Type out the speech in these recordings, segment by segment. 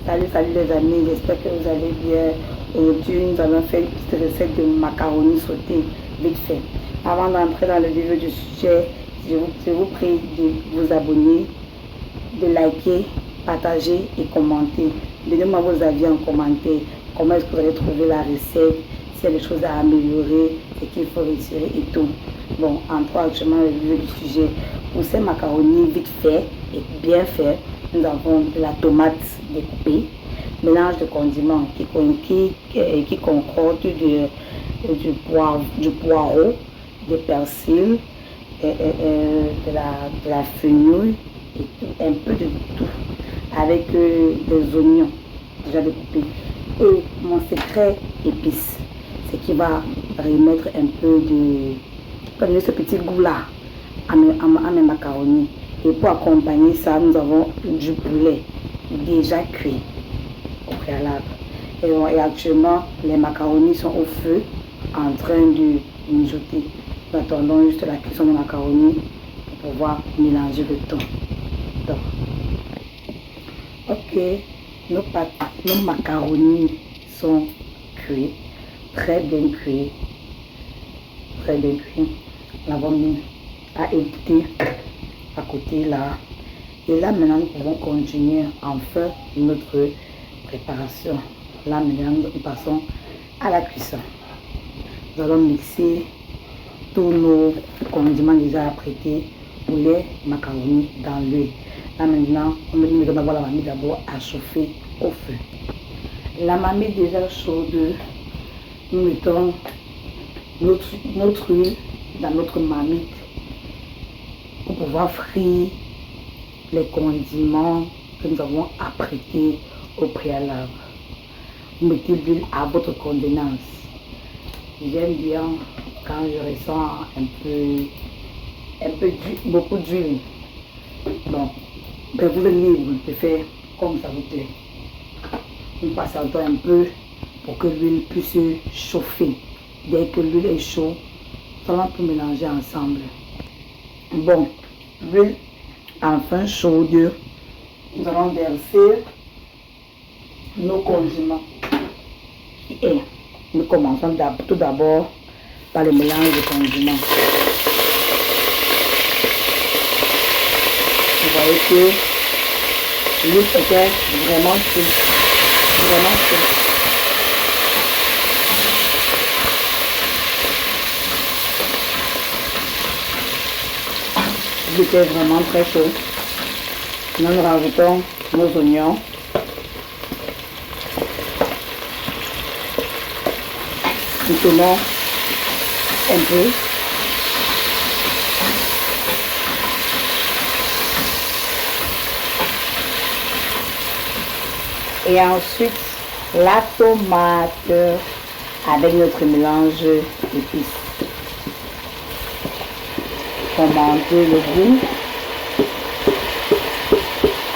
Salut, salut les amis, j'espère que vous allez bien. Aujourd'hui, nous allons faire une petite recette de macaroni sauté, vite fait. Avant d'entrer dans le vif du sujet, je vous prie de vous abonner, de liker, partager et commenter. Donnez-moi vos avis en commentaire. Comment est-ce que vous allez trouver la recette, s'il y a des choses à améliorer, ce qu'il faut retirer et tout. Bon, entrons actuellement dans le vif du sujet. Pour ces macaronis vite fait et bien fait, nous avons de la tomate découpée, mélange de condiments qui concorde du poireau, du persil, de la fenouil et tout, un peu de tout, avec des oignons déjà découpés. Et mon secret épice, c'est qui va remettre un peu de, donner ce petit goût là à mes macaronis. Et pour accompagner ça, nous avons du poulet déjà cuit au préalable. Et actuellement, les macaronis sont au feu en train de mijoter. Nous attendons juste la cuisson des macaronis pour pouvoir mélanger le tout. Donc, ok, nos macaronis sont cuits, très bien cuits. Très bien cuits. Nous l'avons mis à égoutter à côté là. Et là maintenant nous pouvons continuer en faire notre préparation. Là maintenant nous passons à la cuisson. Nous allons mixer tous nos condiments déjà apprêtés pour les macaronis dans l'huile. Là maintenant nous mettons d'abord la marmite d'abord à chauffer au feu. La marmite déjà chaude, nous mettons notre huile dans notre marmite pour pouvoir frire les condiments que nous avons apprêtés au préalable. Vous mettez l'huile à votre convenance. J'aime bien quand je ressens beaucoup d'huile. Donc, vous êtes libre de faire comme ça vous plaît. Vous passez un peu pour que l'huile puisse chauffer. Dès que l'huile est chaude, ça va tout mélanger ensemble. Bon, l'huile enfin chaude, nous allons verser nos condiments. Et nous commençons tout d'abord par le mélange de condiments. Vous voyez que l'huile était vraiment chaude. Vraiment chaude. Était vraiment très chaud. Nous rajoutons nos oignons. Nous tournons un peu. Et ensuite la tomate avec notre mélange d'épices. Commenter le goût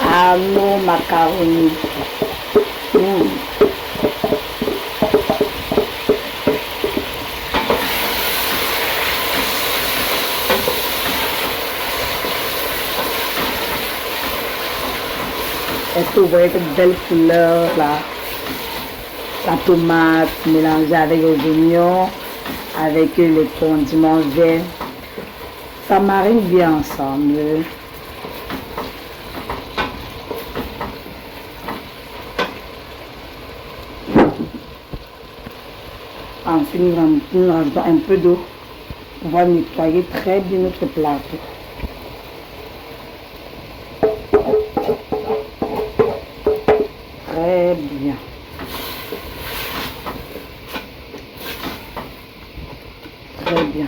à nos macaronis. Est-ce que vous voyez cette belle couleur là? La tomate mélangée avec les oignons, avec les condiments verts. Ça marine bien ensemble. Ensuite, nous rajoutons un peu d'eau pour pouvoir nettoyer très bien notre plateau. Très bien. Très bien.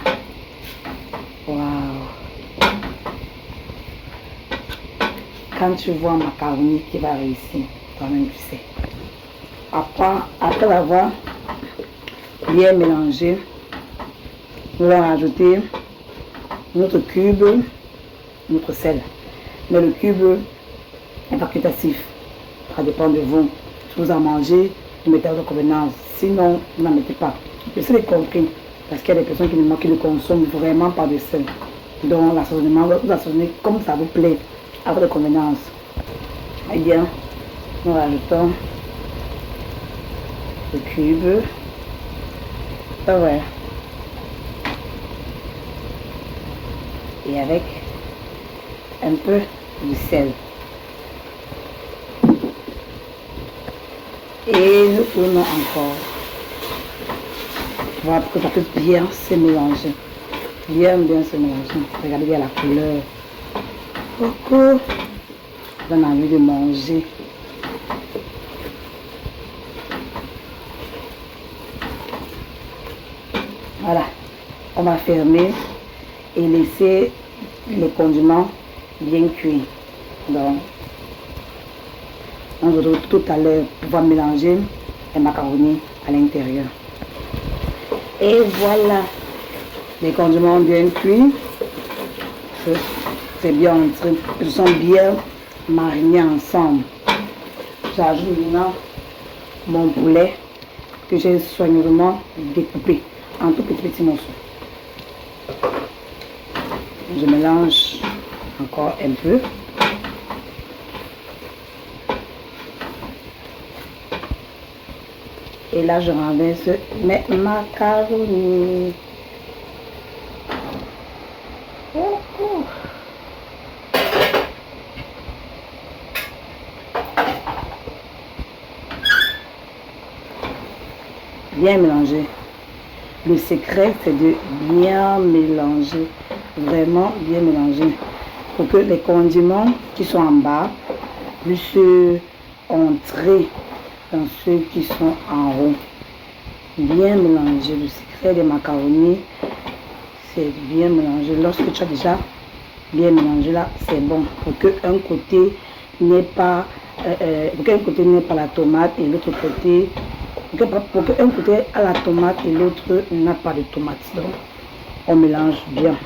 Wow. Quand tu vois un macaroni qui va réussir, toi-même tu sais. Après l'avoir bien mélangé, nous allons rajouter notre cube, notre sel. Mais le cube est facultatif. Ça dépend de vous. Si vous en mangez, vous mettez à votre convenance. Sinon, vous n'en mettez pas. Je sais les compris. Parce qu'il y a des personnes qui ne consomment vraiment pas de sel. Donc l'assaisonnement, vous assaisonnez comme ça vous plaît, à votre convenance. Eh bien, Nous rajoutons le cube. Ah ouais. Et avec un peu de sel. Et nous tournons encore. Voilà, pour que ça puisse bien se mélanger. Bien se mélanger. Regardez bien la couleur. Beaucoup. On a envie de manger. Voilà. On va fermer et laisser les condiments bien cuits. Donc, on se retrouve tout à l'heure pour pouvoir mélanger les macaronis à l'intérieur. Et voilà, les condiments bien cuits. C'est bien entré. Ils sont bien marinés ensemble. J'ajoute maintenant mon poulet que j'ai soigneusement découpé en tout petits morceaux. Je mélange encore un peu. Et là, je renverse mes macaronis. Bien mélanger. Le secret, c'est de bien mélanger. Vraiment bien mélanger. Pour que les condiments qui sont en bas puissent entrer dans ceux qui sont en haut. Bien mélanger. Le secret des macaronis, c'est bien mélanger. Lorsque tu as déjà bien mélangé là, c'est bon. Pour qu'un côté n'ait pas, la tomate et l'autre côté, pour qu'un côté a la tomate et l'autre n'a pas de tomate. Donc, on mélange bien,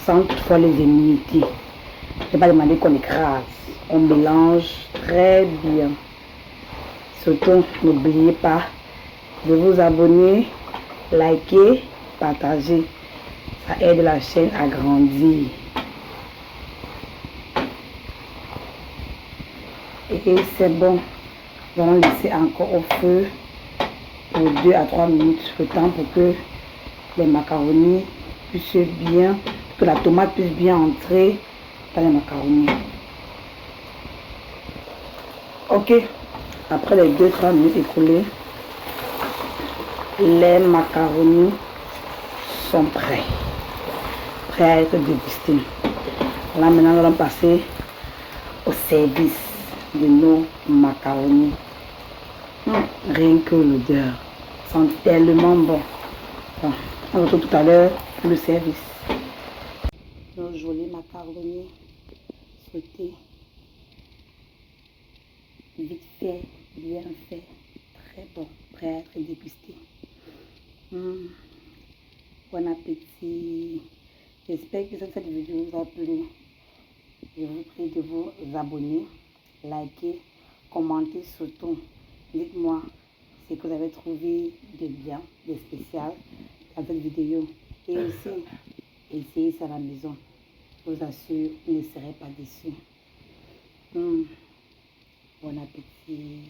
sans toutefois les immuniter. Je ne vais pas demander qu'on écrase. On mélange très bien. Surtout, n'oubliez pas de vous abonner, liker, partager. Ça aide la chaîne à grandir. Et c'est bon. Nous allons laisser encore au feu pour 2 à 3 minutes le temps pour que les macaronis puissent bien, que la tomate puisse bien entrer dans les macaronis. Ok, après les 2-3 minutes écoulées, les macaronis sont prêts à être dégustés. Là maintenant, nous allons passer au service de nos macaronis. Rien que l'odeur sent tellement bon. Bon, on se retrouve tout à l'heure pour le service. Nos jolis macaronis sautés, vite fait, bien fait, très bon, prêt à être dégusté. Bon appétit. J'espère que cette vidéo vous a plu. Je vous prie de vous abonner, liker, commenter surtout. Dites-moi ce que vous avez trouvé de bien, de spécial dans cette vidéo. Et aussi, essayez ça à la maison. Je vous assure, vous ne serez pas déçus. Bon appétit.